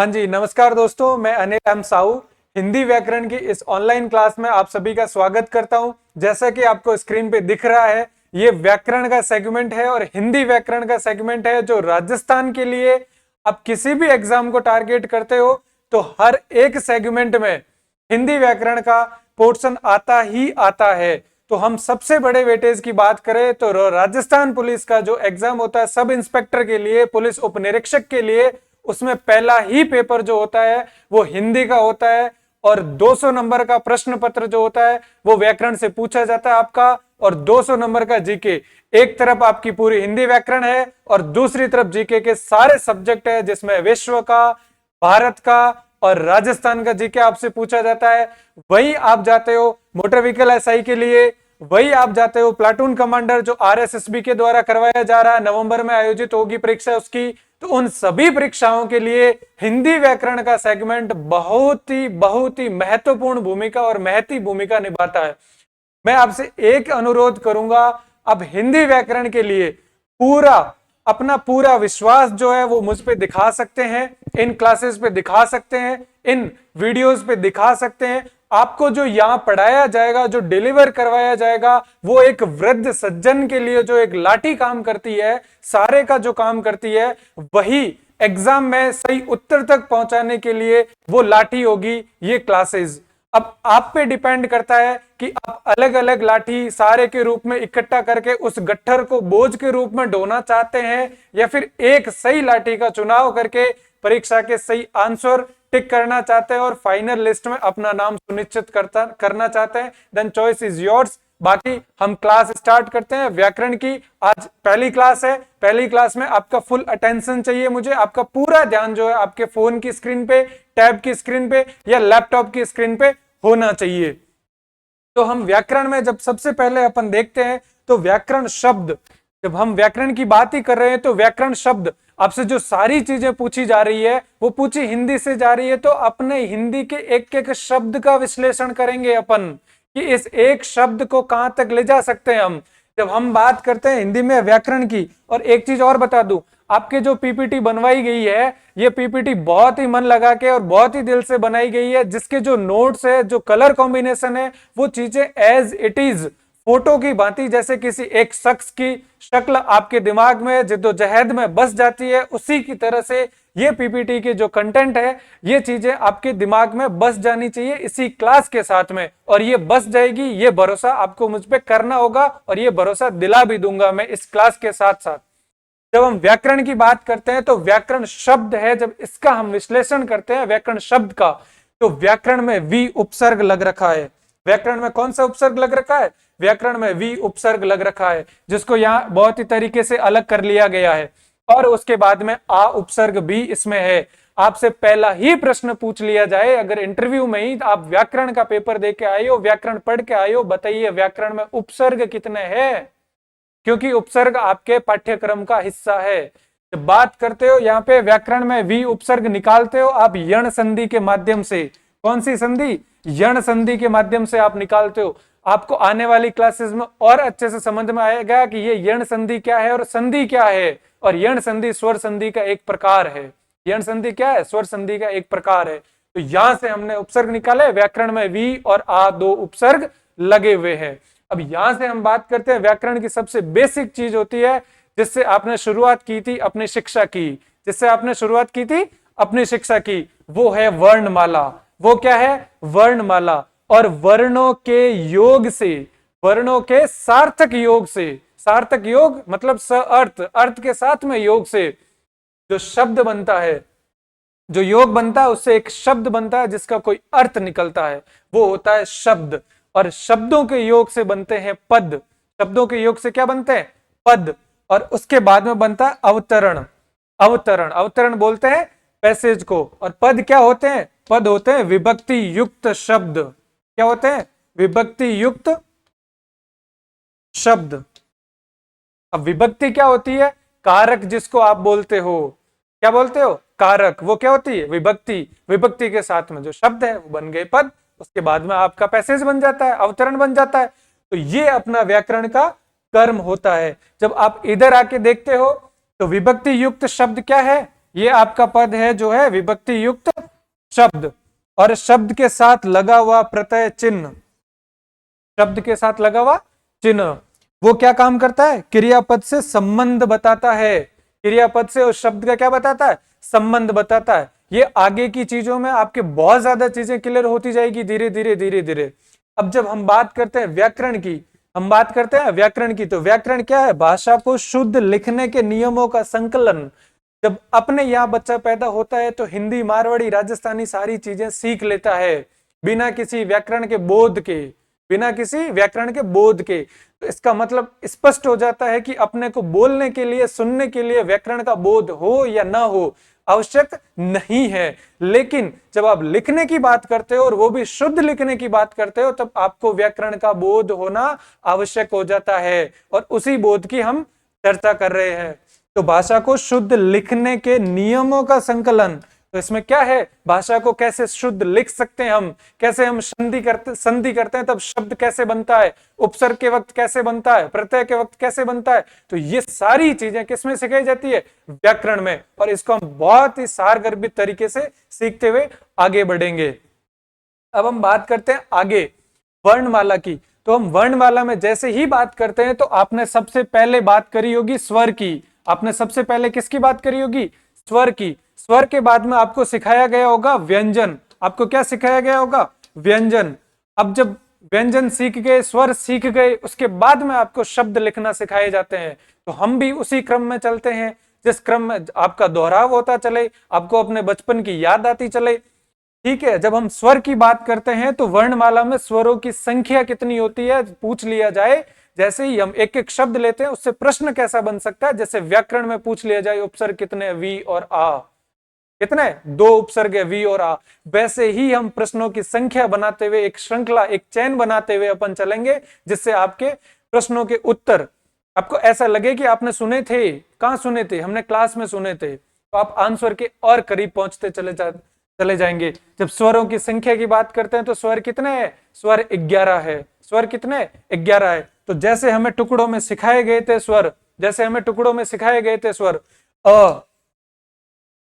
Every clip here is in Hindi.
हाँ जी, नमस्कार दोस्तों, मैं अनिल एम साहू हिंदी व्याकरण की इस ऑनलाइन क्लास में आप सभी का स्वागत करता हूं। जैसा कि आपको स्क्रीन पे दिख रहा है, ये व्याकरण का सेगमेंट है और हिंदी व्याकरण का सेगमेंट है जो राजस्थान के लिए आप किसी भी एग्जाम को टारगेट करते हो तो हर एक सेगमेंट में हिंदी व्याकरण का पोर्शन आता ही आता है। तो हम सबसे बड़े वेटेज की बात करें तो राजस्थान पुलिस का जो एग्जाम होता है सब इंस्पेक्टर के लिए, पुलिस उप निरीक्षक के लिए, उसमें पहला ही पेपर जो होता है वो हिंदी का होता है और 200 नंबर का प्रश्न पत्र जो होता है वो व्याकरण से पूछा जाता है आपका, और 200 नंबर का जीके। एक तरफ आपकी पूरी हिंदी व्याकरण है और दूसरी तरफ जीके के सारे सब्जेक्ट है, जिसमें विश्व का, भारत का और राजस्थान का जीके आपसे पूछा जाता है। वही आप जाते हो मोटर व्हीकल एसआई के लिए, वही आप जाते हो प्लाटून कमांडर जो आरएसएसबी के द्वारा करवाया जा रहा है, नवंबर में आयोजित होगी परीक्षा उसकी। तो उन सभी परीक्षाओं के लिए हिंदी व्याकरण का सेगमेंट बहुत ही महत्वपूर्ण भूमिका और महती भूमिका निभाता है। मैं आपसे एक अनुरोध करूंगा, अब हिंदी व्याकरण के लिए अपना पूरा विश्वास जो है वो मुझ पे दिखा सकते हैं, इन क्लासेस पे दिखा सकते हैं, इन वीडियोस पे दिखा सकते हैं। आपको जो यहां पढ़ाया जाएगा, जो डिलीवर करवाया जाएगा, वो एक वृद्ध सज्जन के लिए जो एक लाठी काम करती है, सारे का जो काम करती है, वही एग्जाम में सही उत्तर तक पहुंचाने के लिए वो लाठी होगी ये क्लासेस। अब आप पे डिपेंड करता है कि आप अलग अलग लाठी सारे के रूप में इकट्ठा करके उस गट्ठर को बोझ के रूप में ढोना चाहते हैं, या फिर एक सही लाठी का चुनाव करके परीक्षा के सही आंसर टिक करना चाहते हैं और फाइनल लिस्ट में अपना नाम सुनिश्चित करना चाहते हैं। Then choice is yours. बाकी हम क्लास स्टार्ट करते हैं व्याकरण की। आज पहली क्लास है, पहली क्लास में आपका फुल अटेंशन चाहिए मुझे, आपका पूरा ध्यान जो है आपके फोन की स्क्रीन पे, टैब की स्क्रीन पे या लैपटॉप की स्क्रीन पे होना चाहिए। तो हम व्याकरण में जब सबसे पहले अपन देखते हैं तो व्याकरण शब्द, जब हम व्याकरण की बात ही कर रहे हैं तो व्याकरण शब्द आपसे जो सारी चीजें पूछी जा रही है वो पूछी हिंदी से जा रही है। तो अपने हिंदी के एक एक शब्द का विश्लेषण करेंगे अपन कि इस एक शब्द को कहां तक ले जा सकते हैं हम, जब हम बात करते हैं हिंदी में व्याकरण की। और एक चीज और बता दूं, आपके जो पीपीटी बनवाई गई है, ये पीपीटी बहुत ही मन लगा के और बहुत ही दिल से बनाई गई है, जिसके जो नोट्स है, जो कलर कॉम्बिनेशन है, वो चीजें एज इट इज फोटो की भांति, जैसे किसी एक शख्स की शक्ल आपके दिमाग में जद्दोजहद में बस जाती है, उसी की तरह से ये पीपीटी के जो कंटेंट है, ये चीजें आपके दिमाग में बस जानी चाहिए इसी क्लास के साथ में। और ये बस जाएगी, ये भरोसा आपको मुझ पे करना होगा और ये भरोसा दिला भी दूंगा मैं इस क्लास के साथ साथ। जब हम व्याकरण की बात करते हैं तो व्याकरण शब्द है, जब इसका हम विश्लेषण करते हैं व्याकरण शब्द का, तो व्याकरण में वी उपसर्ग लग रखा है। व्याकरण में कौन सा उपसर्ग लग रखा है? व्याकरण में वी उपसर्ग लग रखा है, जिसको यहाँ बहुत ही तरीके से अलग कर लिया गया है। और उसके बाद में आ उपसर्ग भी इसमें है। आपसे पहला ही प्रश्न पूछ लिया जाए, अगर इंटरव्यू में ही आप व्याकरण का पेपर दे के आए हो, व्याकरण पढ़ के आए हो, बताइए व्याकरण में उपसर्ग कितने हैं, क्योंकि उपसर्ग आपके पाठ्यक्रम का हिस्सा है। जब बात करते हो यहाँ पे व्याकरण में वी उपसर्ग निकालते हो आप यण संधि के माध्यम से। कौन सी संधि? यण संधि के माध्यम से आप निकालते हो। आपको आने वाली क्लासेस में और अच्छे से समझ में आएगा कि ये यण संधि क्या है और संधि क्या है। और यण संधि स्वर संधि का एक प्रकार है। यण संधि क्या है? स्वर संधि का एक प्रकार है। तो यहां से हमने उपसर्ग निकाले, व्याकरण में वी और आ दो उपसर्ग लगे हुए हैं। अब यहां से हम बात करते हैं व्याकरण की सबसे बेसिक चीज होती है जिससे आपने शुरुआत की थी अपनी शिक्षा की, जिससे आपने शुरुआत की थी अपनी शिक्षा की, वो है वर्णमाला। वो क्या है? वर्णमाला। और वर्णों के योग से, वर्णों के सार्थक योग से, सार्थक योग मतलब अर्थ, अर्थ के साथ में योग से जो शब्द बनता है, जो योग बनता है, उससे एक शब्द बनता है जिसका कोई अर्थ निकलता है, वो होता है शब्द। और शब्दों के योग से बनते हैं पद। शब्दों के योग से क्या बनते हैं? पद। और उसके बाद में बनता है अवतरण। अवतरण, अवतरण बोलते हैं पैसेज को। और पद क्या होते हैं? पद होते हैं विभक्ति युक्त शब्द। क्या होते हैं? विभक्ति युक्त शब्द। अब विभक्ति क्या होती है? कारक जिसको आप बोलते हो, क्या बोलते हो? कारक। वो क्या होती है? विभक्ति। विभक्ति के साथ में जो शब्द है वो बन गए पद, उसके बाद में आपका पैसेज बन जाता है, अवतरण बन जाता है। तो ये अपना व्याकरण का कर्म होता है। जब आप इधर आके देखते हो तो विभक्ति युक्त शब्द क्या है? ये आपका पद है जो है विभक्ति युक्त शब्द, और शब्द के साथ लगा हुआ प्रत्यय चिन्ह, शब्द के साथ लगा हुआ चिन्ह वो क्या काम करता है? क्रियापद से संबंध बताता है। क्रियापद से उस शब्द का क्या बताता है? संबंध बताता है। ये आगे की चीजों में आपके बहुत ज्यादा चीजें क्लियर होती जाएगी धीरे धीरे धीरे धीरे। अब जब हम बात करते हैं व्याकरण की, हम बात करते हैं व्याकरण की, तो व्याकरण क्या है? भाषा को शुद्ध लिखने के नियमों का संकलन। जब अपने यहाँ बच्चा पैदा होता है तो हिंदी, मारवाड़ी, राजस्थानी सारी चीजें सीख लेता है बिना किसी व्याकरण के बोध के, बिना किसी व्याकरण के बोध के। तो इसका मतलब स्पष्ट हो जाता है कि अपने को बोलने के लिए, सुनने के लिए व्याकरण का बोध हो या ना हो आवश्यक नहीं है। लेकिन जब आप लिखने की बात करते हो और वो भी शुद्ध लिखने की बात करते हो, तब आपको व्याकरण का बोध होना आवश्यक हो जाता है, और उसी बोध की हम चर्चा कर रहे हैं। तो भाषा को शुद्ध लिखने के नियमों का संकलन, तो इसमें क्या है? भाषा को कैसे शुद्ध लिख सकते हैं हम, कैसे हम संधि करते हैं तब शब्द कैसे बनता है, उपसर्ग के वक्त कैसे बनता है, प्रत्यय के वक्त कैसे बनता है, तो ये सारी चीजें किसमें सिखाई जाती है? व्याकरण में। और इसको हम बहुत ही सारगर्भित तरीके से सीखते हुए आगे बढ़ेंगे। अब हम बात करते हैं आगे वर्णमाला की। तो हम वर्णमाला में जैसे ही बात करते हैं तो आपने सबसे पहले बात करी होगी स्वर की। आपने सबसे पहले किसकी बात करी होगी? स्वर की। स्वर के बाद में आपको सिखाया गया होगा व्यंजन। आपको क्या सिखाया गया होगा? व्यंजन। अब जब व्यंजन सीख गए, स्वर सीख गए, उसके बाद में आपको शब्द लिखना सिखाए जाते हैं। तो हम भी उसी क्रम में चलते हैं, जिस क्रम में आपका दोहराव होता चले, आपको अपने बचपन की याद आती चले। ठीक है, जब हम स्वर की बात करते हैं तो वर्णमाला में स्वरों की संख्या कितनी होती है पूछ लिया जाए, जैसे ही हम एक एक शब्द लेते हैं उससे प्रश्न कैसा बन सकता है, जैसे व्याकरण में पूछ लिया जाए उपसर्ग कितने? वी और आ। कितने? 2 उपसर्ग है, वी और आ। वैसे ही हम प्रश्नों की संख्या बनाते हुए एक श्रृंखला, एक चैन बनाते हुए अपन चलेंगे, जिससे आपके प्रश्नों के उत्तर आपको ऐसा लगे कि आपने सुने थे। कहां सुने थे? हमने क्लास में सुने थे। तो आप आंसर के और करीब पहुंचते चले जाएंगे। जब स्वरों की संख्या की बात करते हैं तो स्वर कितने हैं? स्वर 11 है। स्वर कितने? 11 है। तो जैसे हमें टुकड़ों में सिखाए गए थे स्वर, जैसे हमें टुकड़ों में सिखाए गए थे स्वर, अ,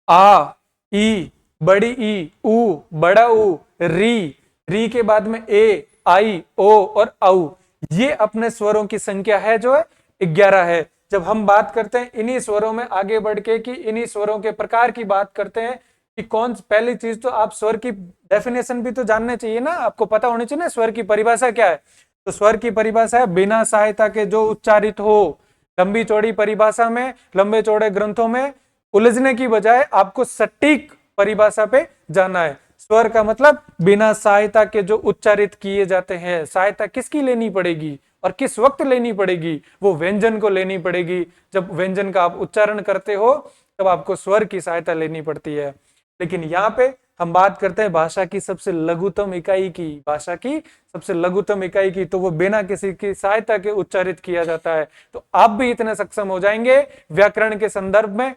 आ, ई, बड़ी ई, उ, बड़ा उ, री के बाद में ए, आई, ओ और औ, ये अपने स्वरों की संख्या है जो है 11 है। जब हम बात करते हैं इन्हीं स्वरों में आगे बढ़ के, कि इन्हीं स्वरों के प्रकार की बात करते हैं कि कौन, पहली चीज तो आप स्वर की डेफिनेशन भी तो जानने चाहिए ना, आपको पता होनी चाहिए ना स्वर की परिभाषा क्या है। तो स्वर की परिभाषा है बिना सहायता के जो उच्चारित हो। लंबी चौड़ी परिभाषा में, लंबे चौड़े ग्रंथों में उलझने की बजाय आपको सटीक परिभाषा पे जाना है। स्वर का मतलब बिना सहायता के जो उच्चारित किए जाते हैं। सहायता किसकी लेनी पड़ेगी और किस वक्त लेनी पड़ेगी? वो व्यंजन को लेनी पड़ेगी। जब व्यंजन का आप उच्चारण करते हो तब आपको स्वर की सहायता लेनी पड़ती है। लेकिन यहाँ पे हम बात करते हैं भाषा की सबसे लघुतम इकाई की, भाषा की सबसे लघुतम इकाई की, तो वो बिना किसी की सहायता के उच्चारित किया जाता है। तो आप भी इतने सक्षम हो जाएंगे व्याकरण के संदर्भ में,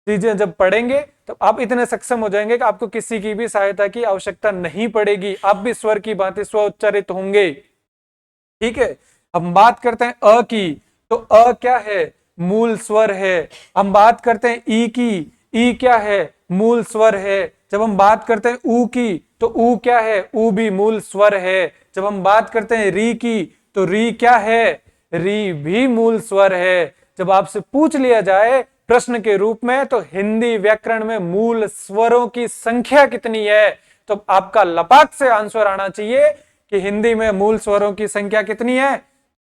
चीजें जब पढ़ेंगे तो आप इतने सक्षम हो जाएंगे कि आपको किसी की भी सहायता की आवश्यकता नहीं पड़ेगी। आप भी स्वर की भांति स्व उच्चारित होंगे। ठीक है, हम बात करते हैं अ की, तो अ क्या है? मूल स्वर है। हम बात करते हैं ई की, ई क्या है? मूल स्वर है। जब हम बात करते हैं ऊ की, तो ऊ क्या है? ऊ भी मूल स्वर है। जब हम बात करते हैं री की, तो री क्या है? री भी मूल स्वर है। जब आपसे पूछ लिया जाए प्रश्न के रूप में तो हिंदी व्याकरण में मूल स्वरों की संख्या कितनी है, तो आपका लपाक से आंसर आना चाहिए कि हिंदी में मूल स्वरों की संख्या कितनी है?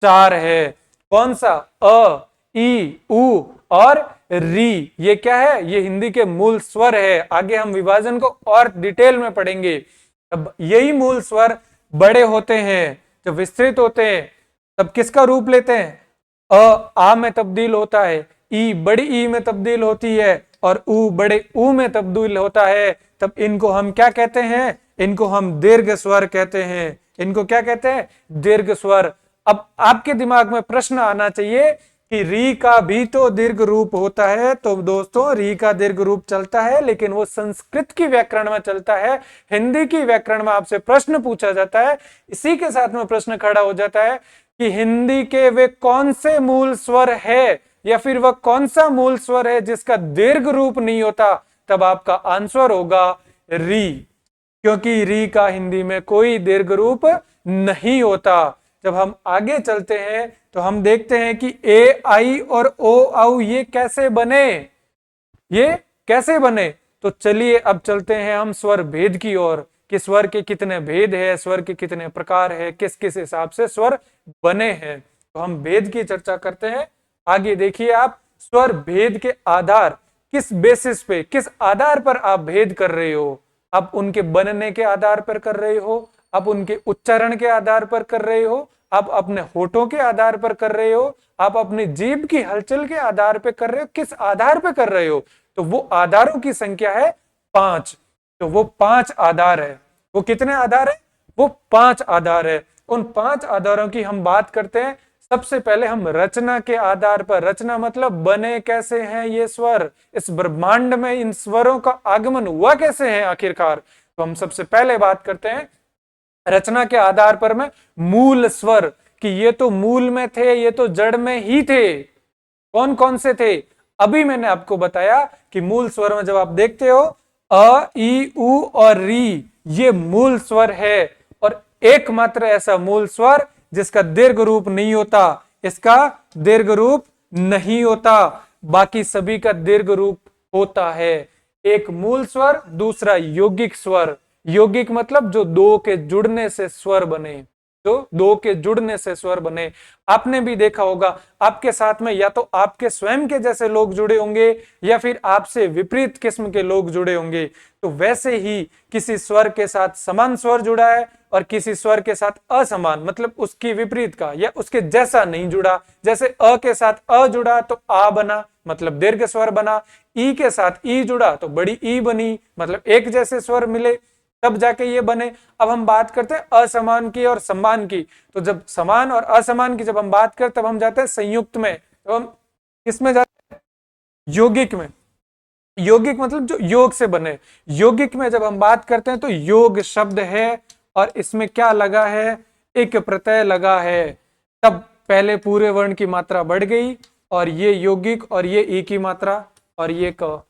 4 है। कौन सा? अ, ई, उ और री। ये क्या है? ये हिंदी के मूल स्वर है। आगे हम विभाजन को और डिटेल में पढ़ेंगे। अब यही मूल स्वर बड़े होते हैं, जब विस्तृत होते हैं तब किसका रूप लेते हैं? आ में तब्दील होता है, ई बड़ी ई में तब्दील होती है और ऊ बड़े ऊ में तब्दील होता है। तब इनको हम क्या कहते हैं? इनको हम दीर्घ स्वर कहते हैं। इनको क्या कहते हैं? दीर्घ स्वर। अब आपके दिमाग में प्रश्न आना चाहिए कि री का भी तो दीर्घ रूप होता है। तो दोस्तों री का दीर्घ रूप चलता है, लेकिन वो संस्कृत की व्याकरण में चलता है। हिंदी की व्याकरण में आपसे प्रश्न पूछा जाता है, इसी के साथ में प्रश्न खड़ा हो जाता है कि हिंदी के वे कौन से मूल स्वर है, या फिर वह कौन सा मूल स्वर है जिसका दीर्घ रूप नहीं होता, तब आपका आंसर होगा री, क्योंकि री का हिंदी में कोई दीर्घ रूप नहीं होता। जब हम आगे चलते हैं तो हम देखते हैं कि ए आई और ओ औ ये कैसे बने, ये कैसे बने। तो चलिए अब चलते हैं हम स्वर भेद की ओर, कि स्वर के कितने भेद है, स्वर के कितने प्रकार है, किस किस हिसाब से स्वर बने हैं। तो हम भेद की चर्चा करते हैं। आगे देखिए आप, स्वर भेद के आधार, किस बेसिस पे, किस आधार पर आप भेद कर रहे हो। आप उनके बनने के आधार पर कर रहे हो, आप उनके उच्चारण के आधार पर कर रहे हो, आप अपने होठों के आधार पर कर रहे हो, आप अपनी जीभ की हलचल के आधार पर कर रहे हो, किस आधार पर कर रहे हो। तो वो आधारों की संख्या है 5। तो वो 5 आधार है। वो कितने आधार है? वो 5 आधार है। उन 5 आधारों की हम बात करते हैं। सबसे पहले हम रचना के आधार पर, रचना मतलब बने कैसे हैं ये स्वर, इस ब्रह्मांड में इन स्वरों का आगमन हुआ कैसे है आखिरकार। तो हम सबसे पहले बात करते हैं रचना के आधार पर में मूल स्वर, कि ये तो मूल में थे, ये तो जड़ में ही थे। कौन कौन से थे? अभी मैंने आपको बताया कि मूल स्वर में जब आप देखते हो अ, ई, उ और री, ये मूल स्वर है। और एकमात्र ऐसा मूल स्वर जिसका दीर्घ रूप नहीं होता, इसका दीर्घ रूप नहीं होता, बाकी सभी का दीर्घ रूप होता है। एक मूल स्वर, दूसरा यौगिक स्वर। यौगिक मतलब जो दो के जुड़ने से स्वर बने, जो दो के जुड़ने से स्वर बने। आपने भी देखा होगा, आपके साथ में या तो आपके स्वयं के जैसे लोग जुड़े होंगे या फिर आपसे विपरीत किस्म के लोग जुड़े होंगे। तो वैसे ही किसी स्वर के साथ समान स्वर जुड़ा है और किसी स्वर के साथ असमान, मतलब उसकी विपरीत का या उसके जैसा नहीं जुड़ा। जैसे अ के साथ अ जुड़ा तो आ बना, मतलब दीर्घ स्वर बना। ई के साथ ई जुड़ा तो बड़ी ई बनी, मतलब एक जैसे स्वर मिले तब जाके ये बने। अब हम बात करते हैं असमान की और समान की। तो जब समान और असमान की जब हम बात करते तब हम जाते हैं संयुक्त में। तो हम किसमें जाते हैं? यौगिक में। यौगिक मतलब जो योग से बने। यौगिक में जब हम बात करते हैं तो योग शब्द है और इसमें क्या लगा है? एक प्रत्यय लगा है। तब पहले पूरे वर्ण की मात्रा बढ़ गई और ये यौगिक और ये ई की मात्रा और ये क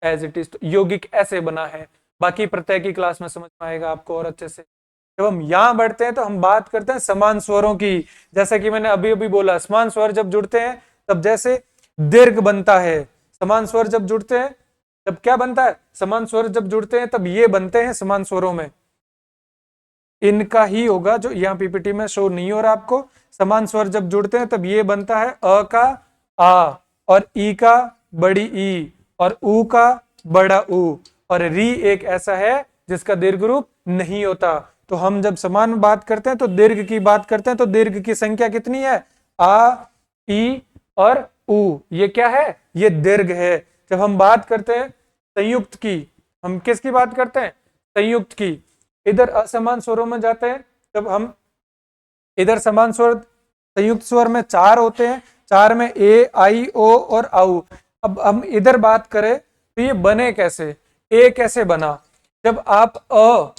एज इट इज। तो यौगिक ऐसे बना है। बाकी प्रत्यय की क्लास में समझ में आएगा आपको और अच्छे से। जब हम यहां बढ़ते हैं तो हम बात करते हैं समान स्वरों की। जैसे कि मैंने अभी अभी बोला, समान स्वर जब जुड़ते हैं तब जैसे दीर्घ बनता है। समान स्वर जब जुड़ते हैं तब क्या बनता है? समान स्वर जब जुड़ते हैं तब ये बनते हैं समान स्वरों में। इनका ही होगा जो यहाँ पीपीटी में शो नहीं हो रहा आपको। समान स्वर जब जुड़ते हैं तब ये बनता है अ का आ, और ई का बड़ी ई, और ऊ का बड़ा ऊ। और री एक ऐसा है जिसका दीर्घ रूप नहीं होता। तो हम जब समान बात करते हैं तो दीर्घ की बात करते हैं तो दीर्घ की संख्या कितनी है? आ, ई और ऊ। ये क्या है? ये दीर्घ है। जब हम बात करते हैं संयुक्त की, हम किसकी बात करते हैं? संयुक्त की। इधर असमान स्वरों में जाते हैं तब हम इधर समान स्वर, संयुक्त स्वर में 4 होते हैं। 4 में ए, आई, ओ और आउ। अब हम इधर बात करें तो ये बने कैसे? ए कैसे बना? जब आप अ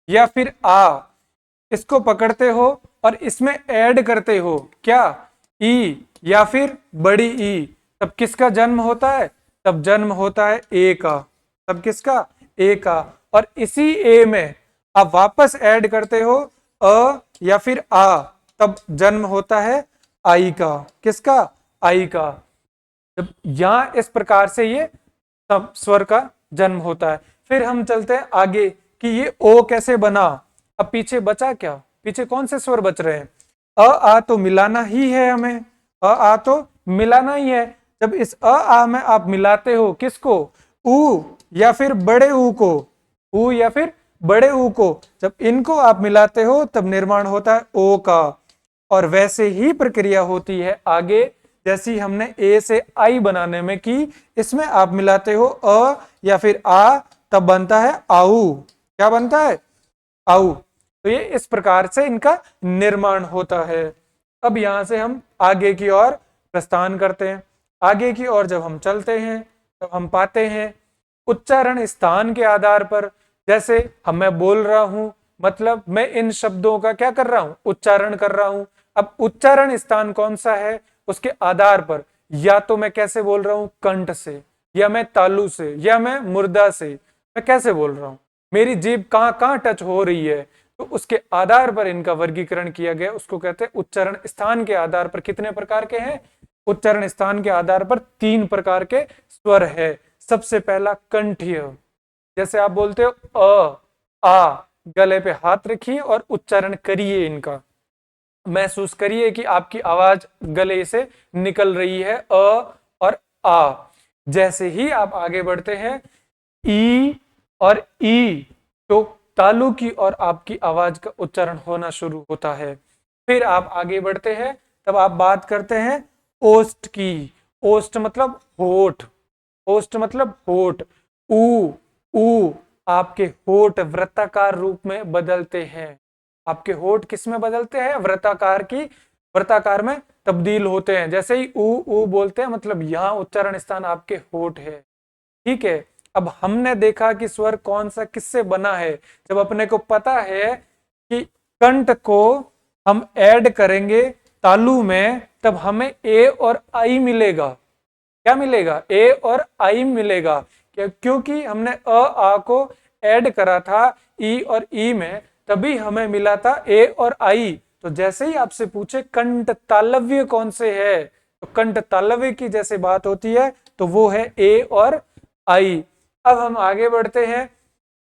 या फिर आ इसको पकड़ते हो और इसमें ऐड करते हो क्या? ई या फिर बड़ी ई, तब किसका जन्म होता है? तब जन्म होता है ए का। तब किसका? ए का। और इसी ए में आप वापस ऐड करते हो अ या फिर आ, तब जन्म होता है आई का। किसका? आई का। जब यहां इस प्रकार से ये सब स्वर का जन्म होता है। फिर हम चलते हैं आगे कि ये ओ कैसे बना। अब पीछे बचा क्या? पीछे कौन से स्वर बच रहे हैं? अ आ तो मिलाना ही है हमें, अ आ तो मिलाना ही है। जब इस अ आ में आप मिलाते हो किसको? ऊ या फिर बड़े ऊ को, ऊ या फिर बड़े ऊ को, जब इनको आप मिलाते हो तब निर्माण होता है ओ का। और वैसे ही प्रक्रिया होती है आगे, जैसी हमने ए से आई बनाने में की। इसमें आप मिलाते हो अ या फिर आ, तब बनता है आऊ। क्या बनता है? आऊ। तो ये इस प्रकार से इनका निर्माण होता है। अब यहां से हम आगे की ओर प्रस्थान करते हैं। आगे की ओर जब हम चलते हैं तब हम पाते हैं उच्चारण स्थान के आधार पर। जैसे हम मैं बोल रहा हूं, मतलब मैं इन शब्दों का क्या कर रहा हूं? उच्चारण कर रहा हूं। अब उच्चारण स्थान कौन सा है उसके आधार पर, या तो मैं कैसे बोल रहा हूं? कंठ से। या मैं तालू से, या मैं मुर्दा से, मैं कैसे बोल रहा हूं, मेरी जीभ कहाँ कहाँ टच हो रही है, तो उसके आधार पर इनका वर्गीकरण किया गया, उसको कहते हैं उच्चारण स्थान के आधार पर। कितने प्रकार के हैं? उच्चारण स्थान के आधार पर 3 प्रकार के स्वर है। सबसे पहला कंठीय, जैसे आप बोलते हो आ, गले पे हाथ रखिए और उच्चारण करिए, इनका महसूस करिए कि आपकी आवाज गले से निकल रही है, और आ। जैसे ही आप आगे बढ़ते हैं, ई और ई, तो तालु की और आपकी आवाज का उच्चारण होना शुरू होता है। फिर आप आगे बढ़ते हैं, तब आप बात करते हैं ओष्ठ की। ओष्ठ मतलब होठ, ओष्ठ मतलब होठ। ऊ, ऊ, आपके होठ वृत्ताकार रूप में बदलते हैं। आपके होठ किस में बदलते हैं? वृत्ताकार में तब्दील होते हैं। जैसे ही ऊ ऊ बोलते हैं, मतलब यहाँ उच्चारण स्थान आपके होठ है। ठीक है। अब हमने देखा कि स्वर कौन सा किससे बना है। जब अपने को पता है कि कंठ को हम ऐड करेंगे तालु में, तब हमें ए और आई मिलेगा। क्या मिलेगा? ए और आई मिलेगा। क्योंकि हमने आ को ऐड करा था ई और ई में, तभी हमें मिला था ए और आई। तो जैसे ही आपसे पूछे कंठ तालव्य कौन से है, तो कंठ तालव्य की जैसे बात होती है तो वो है ए और आई। अब हम आगे बढ़ते हैं।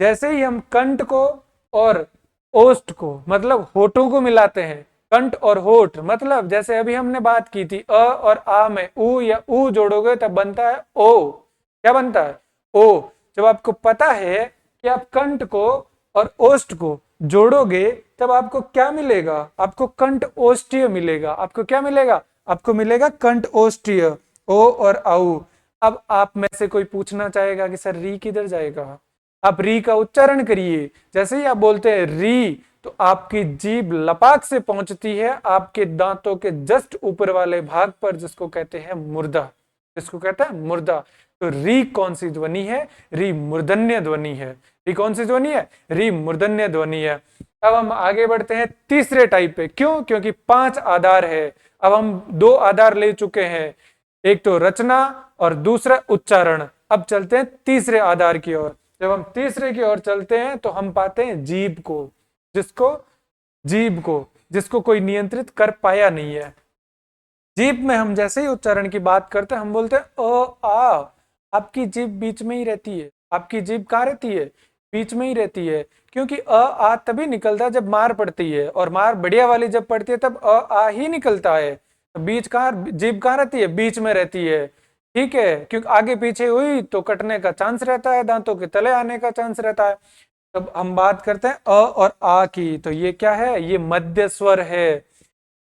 जैसे ही हम कंठ को और ओष्ठ को, मतलब होठों को मिलाते हैं, कंठ और होठ, मतलब जैसे अभी हमने बात की थी और आ में ऊ या ऊ जोड़ोगे तब बनता है ओ। क्या बनता है? ओ। जब आपको पता है कि आप कंठ को और ओष्ठ को जोड़ोगे तब आपको क्या मिलेगा? आपको कंठ ओष्ठीय मिलेगा। आपको क्या मिलेगा? आपको मिलेगा कंठ ओष्ठीय, ओ और आऊ। अब आप में से कोई पूछना चाहेगा कि सर री किधर जाएगा? आप री का उच्चारण करिए। जैसे ही आप बोलते हैं री, तो आपकी जीभ लपाक से पहुंचती है आपके दांतों के जस्ट ऊपर वाले भाग पर, जिसको कहते हैं मुर्दा। जिसको कहते हैं मुर्दा। तो री कौन सी ध्वनि है? री मूर्धन्य ध्वनि है। री कौन सी ध्वनि है? री मूर्धन्य ध्वनि है। अब हम आगे बढ़ते हैं तीसरे टाइप पे। क्यों? क्योंकि 5 आधार है। अब हम 2 आधार ले चुके हैं, एक तो रचना और दूसरा उच्चारण। अब चलते हैं तीसरे आधार की ओर। जब हम तीसरे की ओर चलते हैं तो हम पाते हैं जीभ को, जिसको कोई नियंत्रित कर पाया नहीं है। जीभ में हम जैसे ही उच्चारण की बात करते हैं, हम बोलते हैं आ। आपकी जीभ बीच में ही रहती है। आपकी जीभ कहाँ रहती है? बीच में ही रहती है। क्योंकि आ तभी निकलता है जब मार पड़ती है, और मार बढ़िया वाली जब पड़ती है तब आ ही निकलता है। बीच कहाँ, जीभ कहाँ रहती है? बीच में रहती है। ठीक है। क्योंकि आगे पीछे हुई तो कटने का चांस रहता है, दांतों के तले आने का चांस रहता है। तब हम बात करते हैं और आ की, तो ये क्या है? ये मध्य स्वर है।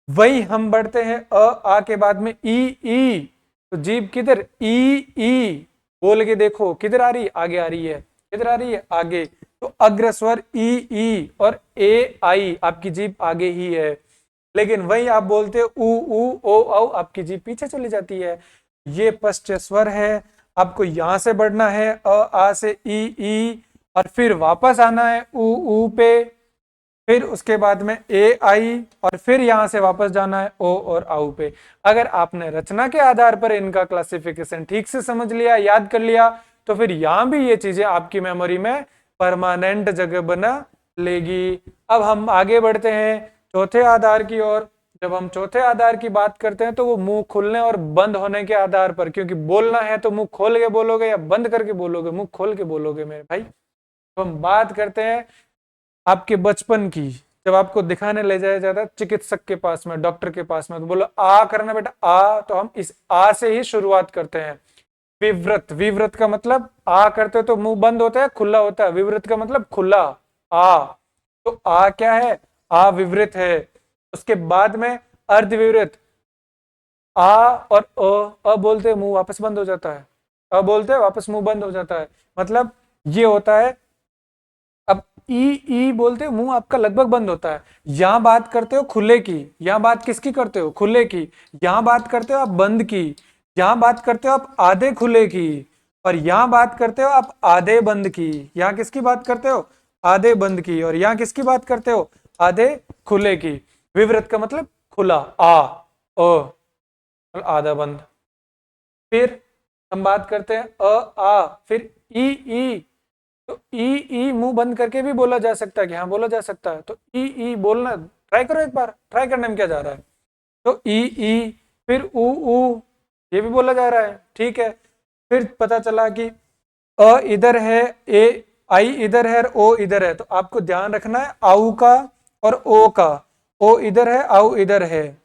वही हम बढ़ते हैं आ के बाद में ई। तो जीभ किधर? ई बोल के देखो किधर आ रही है? आगे आ रही है। किधर आ रही है? आगे। तो अग्र स्वर ई और ए आई, आपकी जीभ आगे ही है। लेकिन वही आप बोलते हो ऊ ओ औ, आपकी जीभ पीछे चली जाती है। ये पश्च स्वर है। आपको यहां से बढ़ना है आ से ई, और फिर वापस आना है ऊ पे, फिर उसके बाद में ए आई, और फिर यहां से वापस जाना है ओ और आऊ पे। अगर आपने रचना के आधार पर इनका क्लासिफिकेशन ठीक से समझ लिया, याद कर लिया, तो फिर यहां भी ये चीजें आपकी मेमोरी में परमानेंट जगह बना लेगी। अब हम आगे बढ़ते हैं चौथे आधार की ओर। जब हम चौथे आधार की बात करते हैं तो वो मुंह खुलने और बंद होने के आधार पर, क्योंकि बोलना है तो मुंह खोल के बोलोगे या बंद करके बोलोगे? मुंह खोल के बोलोगे मेरे भाई। तो हम बात करते हैं आपके बचपन की। जब आपको दिखाने ले जाया जाता है चिकित्सक के पास में, डॉक्टर के पास में, तो बोलो आ करना बेटा, आ। तो हम इस आ से ही शुरुआत करते हैं। विव्रत, विव्रत का मतलब आ करते हो तो मुंह बंद होता है, खुला होता है। विव्रत का मतलब खुला। आ। तो आ क्या है? आ विवृत है। उसके बाद में अर्धविवृत। आ और अ बोलते मुंह वापस बंद हो जाता है। अ बोलते वापस मुंह बंद हो जाता है। मतलब ये होता है। अब ई बोलते हो मुंह आपका लगभग बंद होता है। यहां बात करते हो खुले की, यहां बात किसकी करते हो? खुले की। यहां बात करते हो आप बंद की, यहां बात करते हो आप आधे खुले की, और यहां बात करते हो आप आधे बंद की। यहां किसकी बात करते हो? आधे बंद की। और यहां किसकी बात करते हो? आधे खुले की। विवृत का मतलब खुला, आ, ओ, आधा बंद। फिर हम बात करते हैं अ आ, फिर ई, तो ई मुंह बंद करके भी बोला जा सकता है कि हाँ बोला जा सकता है, तो ई बोलना ट्राई करो, एक बार ट्राई करने में क्या जा रहा है। तो ई, फिर ऊ, ये भी बोला जा रहा है, ठीक है। फिर पता चला कि अ इधर है, ए आई इधर है और ओ इधर है, तो आपको ध्यान रखना है आऊ का और ओ का। ओ इधर है, आऊ इधर है,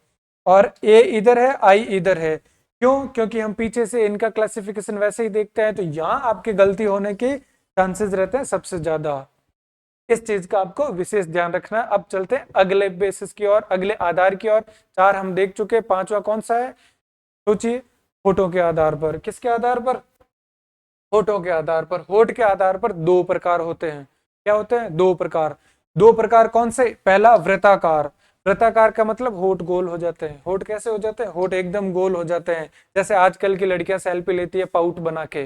और ए इधर है, आई इधर है। क्यों? क्योंकि हम पीछे से इनका क्लासिफिकेशन वैसे ही देखते हैं, तो यहां आपकी गलती होने के चांसेस रहते हैं सबसे ज्यादा। इस चीज का आपको विशेष ध्यान रखना है। अब चलते हैं अगले बेसिस की ओर, अगले आधार की ओर। 4 हम देख चुके, 5वां कौन सा है? सोचिए। फोटो के आधार पर। किसके आधार पर? होठों के आधार पर। होठ के आधार पर 2 प्रकार होते हैं। क्या होते हैं? 2 प्रकार। 2 प्रकार कौन से? पहला वृत्ताकार। वृत्ताकार का मतलब होठ गोल हो जाते हैं। होठ कैसे हो जाते हैं? होठ एकदम गोल हो जाते हैं, जैसे आजकल की लड़कियां सेल्फी लेती है पाउट बना के,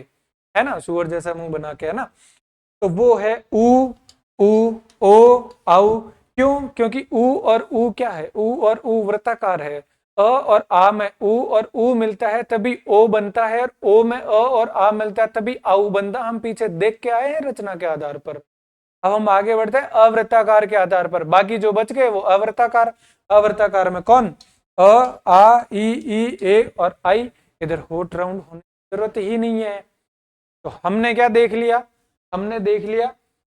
है ना, सुअर जैसा मुंह बना के, है ना। तो वो है ऊ, ओ, आउ। क्यों? क्योंकि ऊ और ऊ क्या है? ऊ और ऊ वृत्ताकार है। अ और आ में ऊ और ऊ मिलता है तभी ओ बनता है, और ओ में अ और आ मिलता है तभी आऊ बनता। हम पीछे देख के आए हैं रचना के आधार पर। अब हम आगे बढ़ते हैं अवृत्ताकार के आधार पर। बाकी जो बच गए वो अवृत्ताकार। अवृत्ताकार में कौन? अ, आ, ई, ए और आई। इधर होठ राउंड होने की जरूरत ही नहीं है। तो हमने क्या देख लिया? हमने देख लिया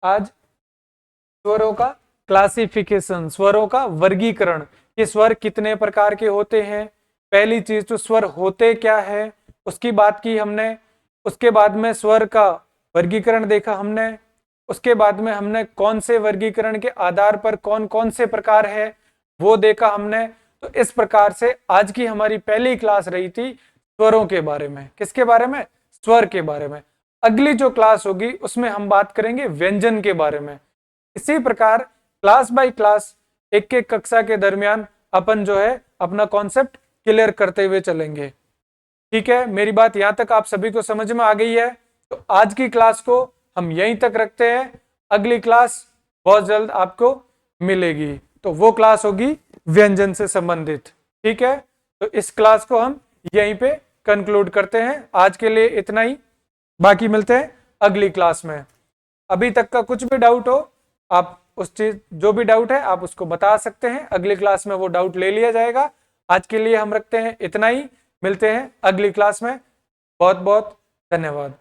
आज स्वरों का क्लासिफिकेशन, स्वरों का वर्गीकरण, कि स्वर कितने प्रकार के होते हैं। पहली चीज तो स्वर होते क्या है, उसकी बात की हमने। उसके बाद में स्वर का वर्गीकरण देखा हमने। उसके बाद में हमने कौन से वर्गीकरण के आधार पर कौन कौन से प्रकार है वो देखा हमने। तो इस प्रकार से आज की हमारी पहली क्लास रही थी स्वरों के बारे में। किसके बारे में? स्वर के बारे में। अगली जो क्लास होगी उसमें हम बात करेंगे व्यंजन के बारे में। इसी प्रकार क्लास बाय क्लास, एक एक कक्षा के दरमियान अपन जो है अपना कॉन्सेप्ट क्लियर करते हुए चलेंगे। ठीक है, मेरी बात यहां तक आप सभी को समझ में आ गई है? तो आज की क्लास को हम यहीं तक रखते हैं। अगली क्लास बहुत जल्द आपको मिलेगी, तो वो क्लास होगी व्यंजन से संबंधित। ठीक है, तो इस क्लास को हम यहीं पे कंक्लूड करते हैं। आज के लिए इतना ही, बाकी मिलते हैं अगली क्लास में। अभी तक का कुछ भी डाउट हो, आप उस चीज जो भी डाउट है आप उसको बता सकते हैं, अगली क्लास में वो डाउट ले लिया जाएगा। आज के लिए हम रखते हैं इतना ही, मिलते हैं अगली क्लास में। बहुत बहुत धन्यवाद।